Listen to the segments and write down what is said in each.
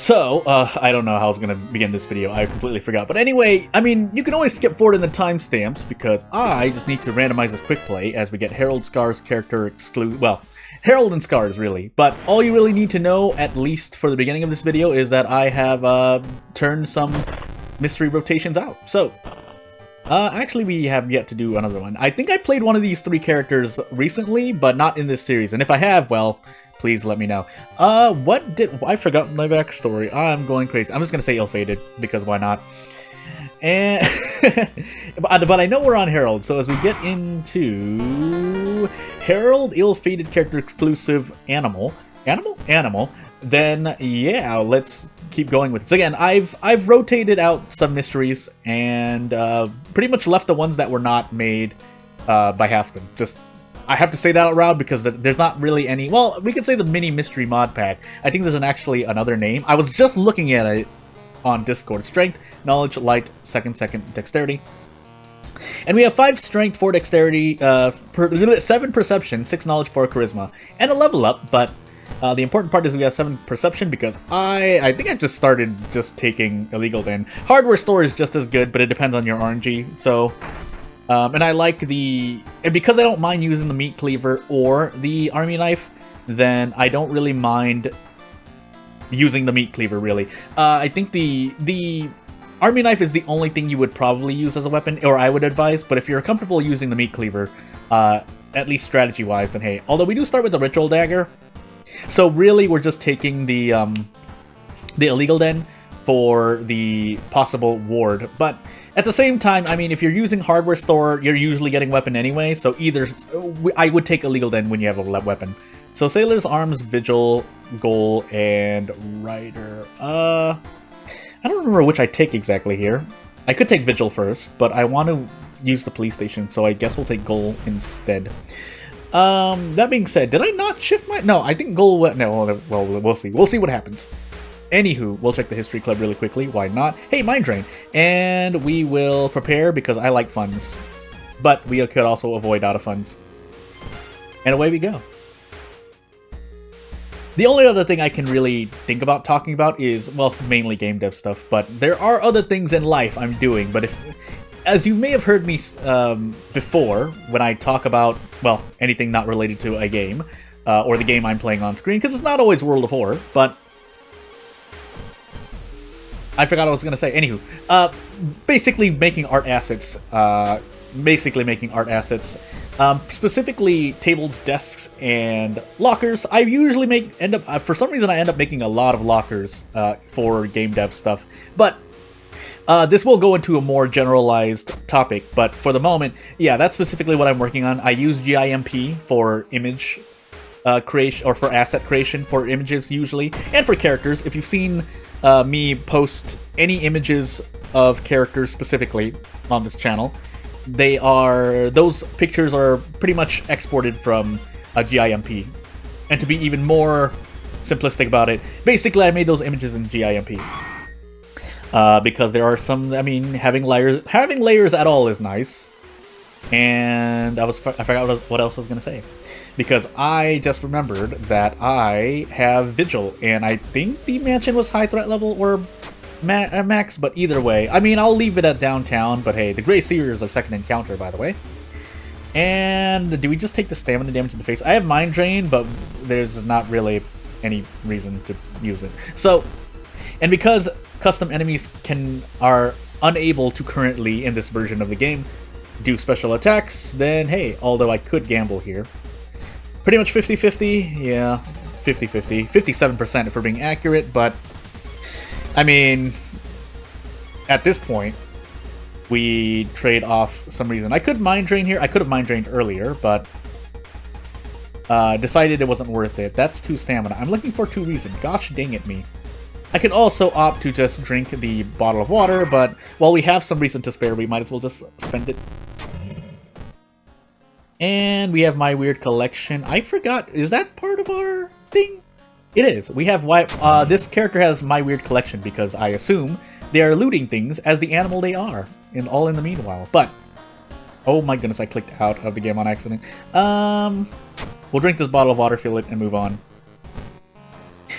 So, I don't know how I was gonna begin this video, I completely forgot. But anyway, I mean, you can always skip forward in the timestamps, because I just need to randomize this quick play as we get Harold Scar's character well, Harold and Scars, really. But all you really need to know, at least for the beginning of this video, is that I have, turned some mystery rotations out. So, actually we have yet to do another one. I think I played one of these three characters recently, but not in this series. And if I have, well, please let me know. I forgot my backstory. I'm going crazy. I'm just gonna say ill-fated, because why not? And but I know we're on Harold, so as we get into Harold, ill-fated character exclusive animal, then yeah, let's keep going with this. Again, I've rotated out some mysteries and pretty much left the ones that were not made by Haspin. Just I have to say that out loud because there's not really any. Well, we could say the mini mystery mod pack. I think there's actually another name. I was just looking at it on Discord. Strength, knowledge, light, second, dexterity. And we have 5 strength, 4 dexterity, 7 perception, 6 knowledge, 4 charisma, and a level up. But the important part is we have 7 perception because I think I just started taking illegal then. Hardware store is just as good, but it depends on your RNG. So. And I like and because I don't mind using the meat cleaver or the army knife, then I don't really mind using the meat cleaver, really. I think the army knife is the only thing you would probably use as a weapon, or I would advise, but if you're comfortable using the meat cleaver, at least strategy-wise, then hey. Although we do start with the ritual dagger, so really we're just taking the illegal den for the possible ward, but at the same time, I mean, if you're using hardware store, you're usually getting weapon anyway, so either I would take illegal den when you have a weapon. So Sailor's Arms, Vigil, Goal, and Rider. I don't remember which I take exactly here. I could take Vigil first, but I want to use the police station, so I guess we'll take Goal instead. That being said, did I not shift my... No, I think Goal... No, well, we'll see. We'll see what happens. Anywho, we'll check the History Club really quickly. Why not? Hey, Mind Drain! And we will prepare because I like funds. But we could also avoid out of funds. And away we go. The only other thing I can really think about talking about is, well, mainly game dev stuff. But there are other things in life I'm doing. But as you may have heard me before, when I talk about, well, anything not related to a game. Or the game I'm playing on screen. Because it's not always World of Horror, but... I forgot what I was going to say. Anywho, basically making art assets. Specifically tables, desks, and lockers. I usually for some reason I end up making a lot of lockers for game dev stuff. But this will go into a more generalized topic. But for the moment, yeah, that's specifically what I'm working on. I use GIMP for image creation, or for asset creation for images usually, and for characters. If you've seen me post any images of characters specifically on this channel, those pictures are pretty much exported from GIMP. And to be even more simplistic about it, basically I made those images in GIMP. Because there are some, I mean, having layers at all is nice. And I forgot what else I was gonna say. Because I just remembered that I have Vigil, and I think the mansion was high threat level or max, but either way. I mean, I'll leave it at downtown, but hey, the Grey Seer is a second encounter, by the way. And do we just take the stamina damage in the face? I have Mind Drain, but there's not really any reason to use it. So, and because custom enemies are unable to currently, in this version of the game, do special attacks, then hey, although I could gamble here. Pretty much 50-50, yeah, 50-50, 57% if we're being accurate, but, I mean, at this point, we trade off some reason. I could Mind Drain here, I could have Mind Drained earlier, but decided it wasn't worth it. That's 2 stamina. I'm looking for 2 reason, gosh dang it me. I could also opt to just drink the bottle of water, but while we have some reason to spare, we might as well just spend it. And we have My Weird Collection. I forgot, is that part of our thing? It is. We have this character has My Weird Collection because I assume they are looting things as the animal they are, and all in the meanwhile. But oh my goodness, I clicked out of the game on accident. We'll drink this bottle of water, fill it, and move on.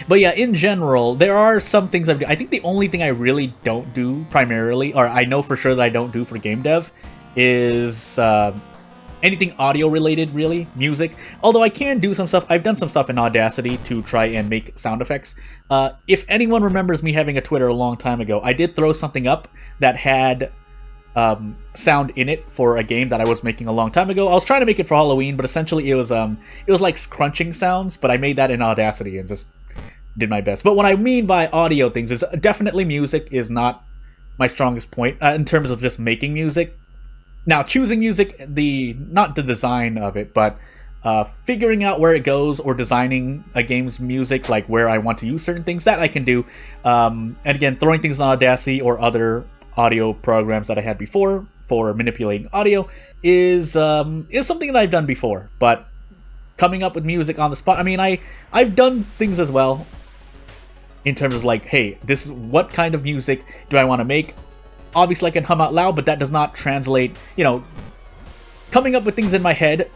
But yeah, in general, there are some things I've done. I think the only thing I really don't do primarily, or I know for sure that I don't do for game dev, is anything audio related, really, music. Although I can do some stuff. I've done some stuff in Audacity to try and make sound effects. If anyone remembers me having a Twitter a long time ago, I did throw something up that had sound in it for a game that I was making a long time ago. I was trying to make it for Halloween, but essentially it was like crunching sounds, but I made that in Audacity and just did my best. But what I mean by audio things is definitely music is not my strongest point in terms of just making music. Now, choosing music, not the design of it, but figuring out where it goes or designing a game's music, like where I want to use certain things, that I can do. And again, throwing things on Audacity or other audio programs that I had before for manipulating audio is something that I've done before. But coming up with music on the spot, I mean, I've done things as well in terms of like, hey, this is what kind of music do I want to make? Obviously, I can hum out loud, but that does not translate, coming up with things in my head.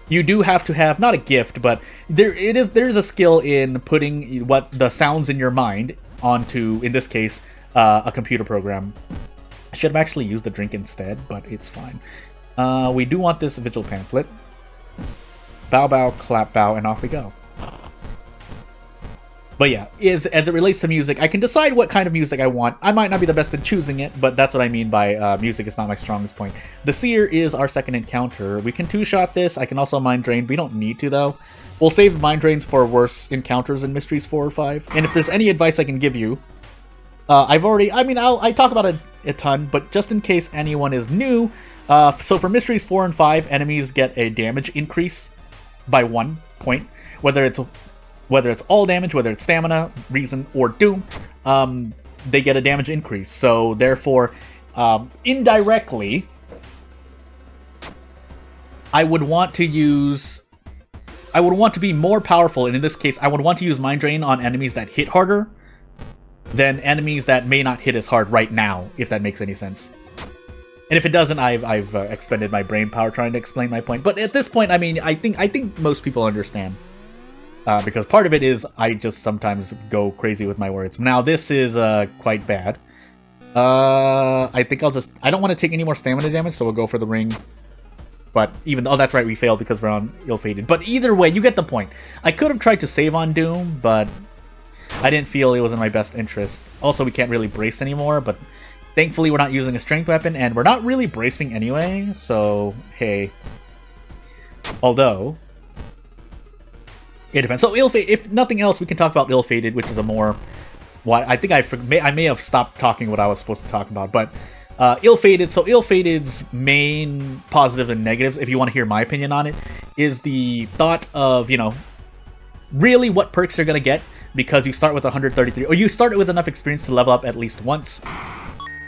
You do have to have, not a gift, but there's a skill in putting what the sounds in your mind onto, in this case, a computer program. I should have actually used the drink instead, but it's fine. We do want this vigil pamphlet. Bow, bow, clap, bow, and off we go. But yeah, as it relates to music, I can decide what kind of music I want. I might not be the best at choosing it, but that's what I mean by music is not my strongest point. The Seer is our second encounter. We can two-shot this. I can also Mind Drain. We don't need to, though. We'll save Mind Drains for worse encounters in Mysteries 4 or 5. And if there's any advice I can give you, I talk about it a ton, but just in case anyone is new, so for Mysteries 4 and 5, enemies get a damage increase by 1 point, whether it's all damage, whether it's stamina, reason, or doom, they get a damage increase. So therefore, indirectly, I would want to be more powerful, and in this case, I would want to use Mind Drain on enemies that hit harder than enemies that may not hit as hard right now, if that makes any sense. And if it doesn't, I've expended my brain power trying to explain my point. But at this point, I mean, I think most people understand. Because part of it is I just sometimes go crazy with my words. Now, this is quite bad. I think I don't want to take any more stamina damage, so we'll go for the ring. But oh, that's right, we failed because we're on ill-fated. But either way, you get the point. I could have tried to save on Doom, but I didn't feel it was in my best interest. Also, we can't really brace anymore, but thankfully we're not using a strength weapon, and we're not really bracing anyway, so hey. Although it depends. So ill-fated, if nothing else, we can talk about ill-fated, which is a more... I think I may have stopped talking what I was supposed to talk about, but ill-fated. So ill-fated's main positive and negatives, if you want to hear my opinion on it, is the thought of, really what perks you're going to get, because you start with 133, or you start with enough experience to level up at least once.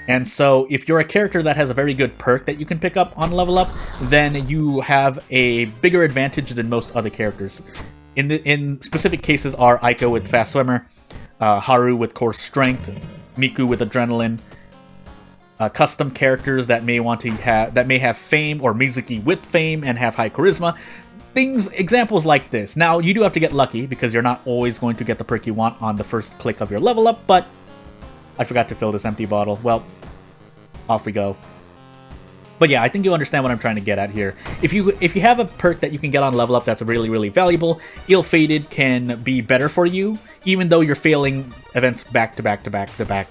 And so if you're a character that has a very good perk that you can pick up on level up, then you have a bigger advantage than most other characters. In specific cases are Aiko with Fast Swimmer, Haru with Core Strength, Miku with Adrenaline, custom characters that may have Fame, or Mizuki with Fame and have high Charisma. Examples like this. Now, you do have to get lucky, because you're not always going to get the perk you want on the first click of your level up, but I forgot to fill this empty bottle. Well, off we go. But yeah, I think you understand what I'm trying to get at here. If you have a perk that you can get on level up that's really, really valuable, ill-fated can be better for you, even though you're failing events back to back to back to back.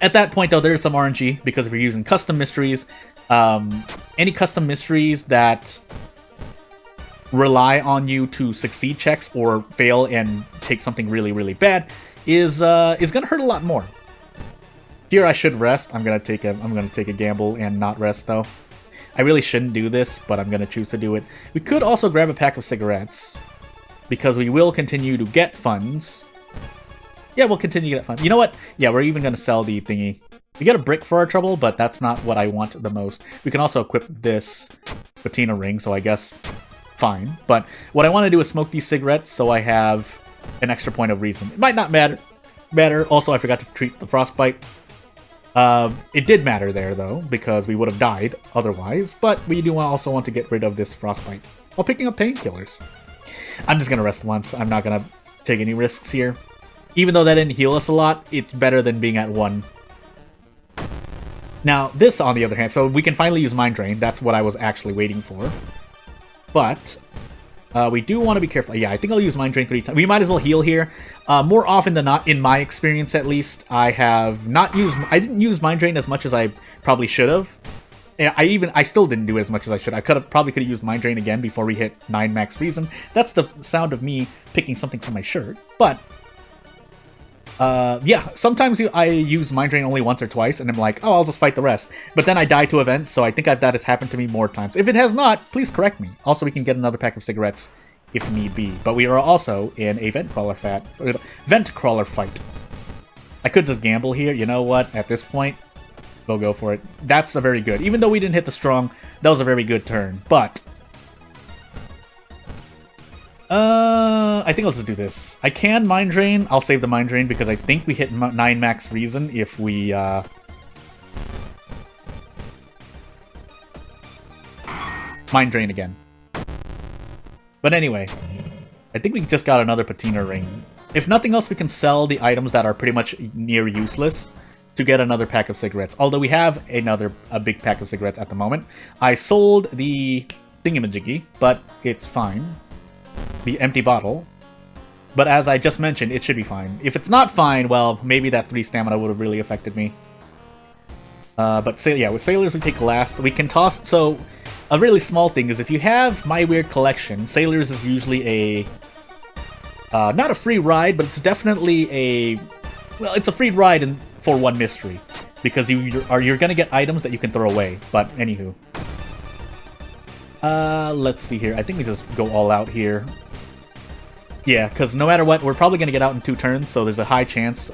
At that point, though, there's some RNG, because if you're using custom mysteries, any custom mysteries that rely on you to succeed checks or fail and take something really, really bad is gonna hurt a lot more. Here I should rest. I'm gonna take a gamble and not rest though. I really shouldn't do this, but I'm gonna choose to do it. We could also grab a pack of cigarettes, because we will continue to get funds. Yeah, we'll continue to get funds. You know what? Yeah, we're even gonna sell the thingy. We get a brick for our trouble, but that's not what I want the most. We can also equip this patina ring, so I guess fine. But what I want to do is smoke these cigarettes, so I have an extra point of reason. It might not matter. Also, I forgot to treat the frostbite. It did matter there, though, because we would have died otherwise, but we do also want to get rid of this frostbite while picking up painkillers. I'm just going to rest once. I'm not going to take any risks here. Even though that didn't heal us a lot, it's better than being at 1. Now, this, on the other hand, so we can finally use Mind Drain. That's what I was actually waiting for. But we do want to be careful. Yeah, I think I'll use Mind Drain 3 times. We might as well heal here. More often than not, in my experience at least, I didn't use Mind Drain as much as I probably should have. I still didn't do as much as I should. I probably could have used Mind Drain again before we hit 9 max reason. That's the sound of me picking something from my shirt. But yeah, sometimes I use Mind Drain only once or twice, and I'm like, oh, I'll just fight the rest. But then I die to events, so I think that has happened to me more times. If it has not, please correct me. Also, we can get another pack of cigarettes if need be. But we are also in a vent crawler fight. I could just gamble here. You know what? At this point, we'll go for it. That's a very good. Even though we didn't hit the strong, that was a very good turn. But I think I'll just do this. I can Mind Drain. I'll save the Mind Drain because I think we hit 9 max reason if we, Mind Drain again. But anyway, I think we just got another patina ring. If nothing else, we can sell the items that are pretty much near useless to get another pack of cigarettes. Although we have a big pack of cigarettes at the moment. I sold the thingamajiggy, but it's fine. The empty bottle. But as I just mentioned, it should be fine. If it's not fine, well, maybe that 3 stamina would have really affected me. But yeah, with Sailors we take last. We can toss... So, a really small thing is if you have My Weird Collection, Sailors is usually a... not a free ride, but it's definitely a... Well, it's a free ride for one mystery. Because you're gonna get items that you can throw away. But, anywho. Let's see here. I think we just go all out here. Yeah, because no matter what, we're probably going to get out in 2 turns, so there's a high chance.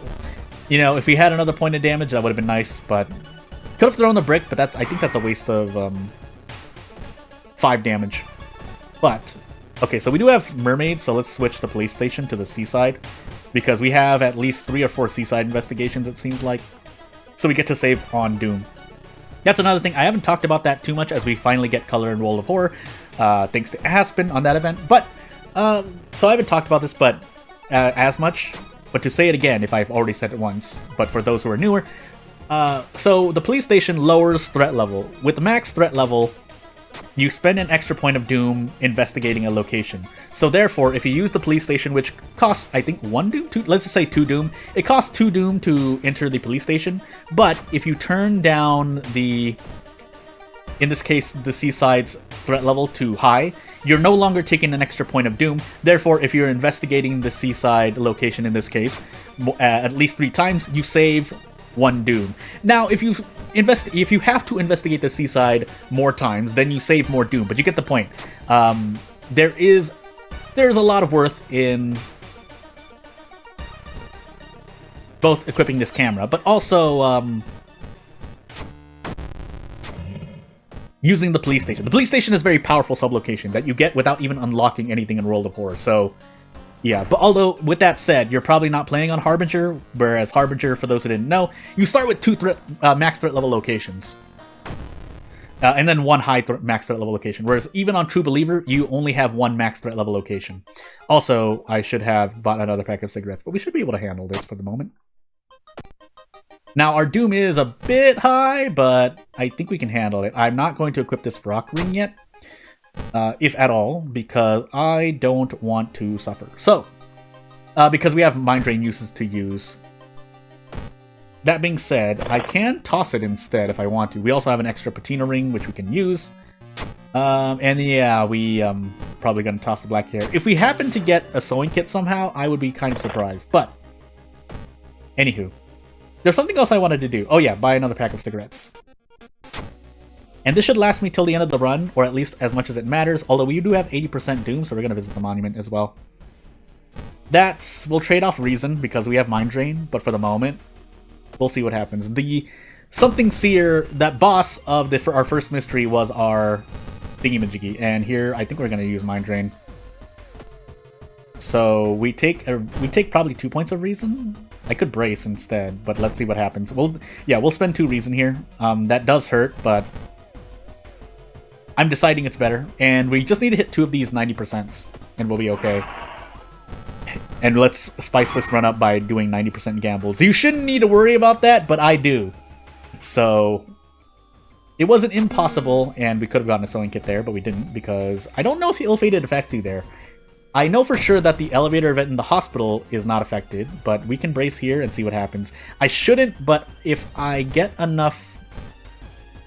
You know, if we had another point of damage, that would have been nice, but... Could have thrown the brick, but I think that's a waste of, 5 damage. But, okay, so we do have mermaids, so let's switch the police station to the seaside. Because we have at least 3 or 4 seaside investigations, it seems like. So we get to save on Doom. That's another thing. I haven't talked about that too much as we finally get Color and World of Horror, thanks to Aspen on that event. But, so I haven't talked about this but as much, but to say it again if I've already said it once, but for those who are newer. So the police station lowers threat level. With the max threat level, you spend an extra point of Doom investigating a location. So therefore, if you use the police station, which costs, I think, 1 Doom? Let's just say 2 Doom. It costs 2 Doom to enter the police station, but if you turn down the, in this case, the Seaside's threat level to high, you're no longer taking an extra point of Doom. Therefore, if you're investigating the Seaside location, in this case, at least 3 times, you save 1 Doom. Now, if you have to investigate the Seaside more times, then you save more Doom, but you get the point. There's a lot of worth in both equipping this camera, but also using the police station. The police station is a very powerful sublocation that you get without even unlocking anything in World of Horror, so yeah. But although, with that said, you're probably not playing on Harbinger, whereas Harbinger, for those who didn't know, you start with 2 max threat level locations. And then 1 high max threat level location, whereas even on True Believer, you only have 1 max threat level location. Also, I should have bought another pack of cigarettes, but we should be able to handle this for the moment. Now, our Doom is a bit high, but I think we can handle it. I'm not going to equip this rock ring yet, if at all, because I don't want to suffer. So, because we have Mind Drain uses to use. That being said, I can toss it instead if I want to. We also have an extra patina ring, which we can use. And yeah, we probably gonna toss the black hair. If we happen to get a sewing kit somehow, I would be kind of surprised. But, anywho. There's something else I wanted to do. Oh yeah, buy another pack of cigarettes. And this should last me till the end of the run, or at least as much as it matters, although we do have 80% Doom, so we're gonna visit the monument as well. We'll trade off Reason, because we have Mind Drain, but for the moment, we'll see what happens. The Something Seer, that boss of our first mystery was our thingy-majiggy, and here I think we're gonna use Mind Drain. So we take probably 2 points of Reason. I could brace instead, but let's see what happens. We'll spend 2 Reason here. That does hurt, but I'm deciding it's better. And we just need to hit 2 of these 90%, and we'll be okay. And let's spice this run up by doing 90% gambles. You shouldn't need to worry about that, but I do. So it wasn't impossible, and we could have gotten a sewing kit there, but we didn't, because I don't know if ill-fated affects you there. I know for sure that the elevator event in the hospital is not affected, but we can brace here and see what happens. I shouldn't, but if I get enough...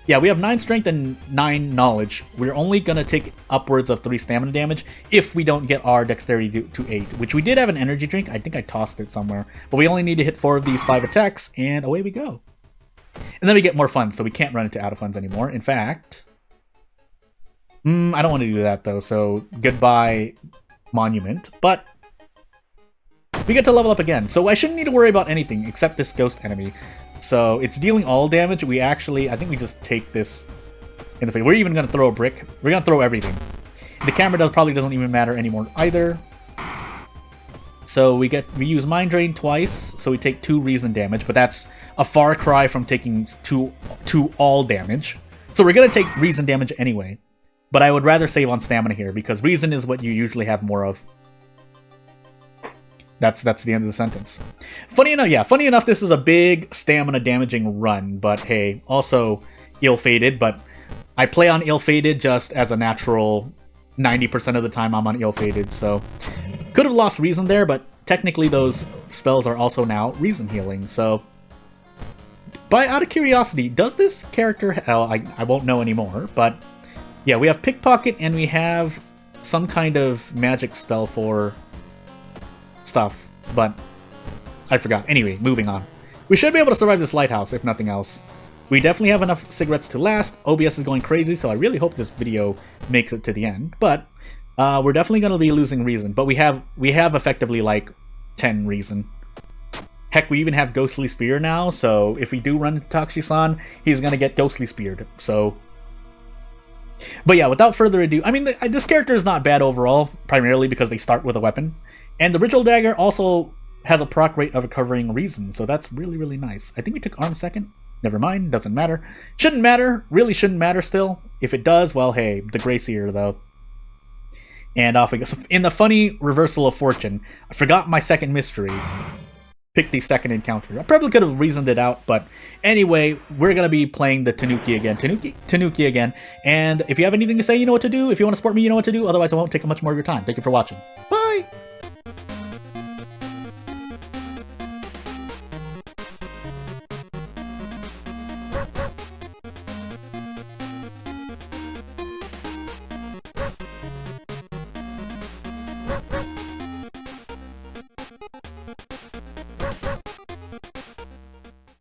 Yeah, we have 9 strength and 9 knowledge. We're only going to take upwards of 3 stamina damage if we don't get our dexterity to 8, which we did have an energy drink. I think I tossed it somewhere. But we only need to hit 4 of these 5 attacks, and away we go. And then we get more funds, so we can't run into out of funds anymore. In fact... I don't want to do that, though, so goodbye monument. But we get to level up again, so I shouldn't need to worry about anything except this ghost enemy. So it's dealing all damage. We actually, I think we just take this in the face. We're even going to throw a brick. We're going to throw everything. The camera probably doesn't even matter anymore either. So we use Mind Drain twice, so we take 2 reason damage, but that's a far cry from taking 2 all damage. So we're going to take reason damage anyway. But I would rather save on stamina here, because reason is what you usually have more of. That's the end of the sentence. Funny enough, this is a big stamina damaging run, but hey, also ill-fated, but I play on ill-fated just as a natural 90% of the time I'm on ill-fated, so could have lost reason there, but technically those spells are also now reason healing, so out of curiosity, does this character, I won't know anymore, but yeah, we have pickpocket and we have some kind of magic spell for stuff, but I forgot. Anyway, moving on. We should be able to survive this lighthouse, if nothing else. We definitely have enough cigarettes to last. OBS is going crazy, so I really hope this video makes it to the end. But we're definitely going to be losing reason. But we have effectively like 10 reason. Heck, we even have Ghostly Spear now, so if we do run into Takushi-san, he's going to get Ghostly Speared. So, but yeah, without further ado, I mean, this character is not bad overall, primarily because they start with a weapon. And the Ritual Dagger also has a proc rate of recovering reason, so that's really, really nice. I think we took arm second. Never mind, doesn't matter. Shouldn't matter, really shouldn't matter still. If it does, well, hey, the Gracier, though. And off we go. So in the funny reversal of fortune, I forgot my second mystery. Picked the second encounter. I probably could have reasoned it out, but anyway, we're going to be playing the Tanuki again. Tanuki again. And if you have anything to say, you know what to do. If you want to support me, you know what to do. Otherwise, I won't take much more of your time. Thank you for watching. Bye!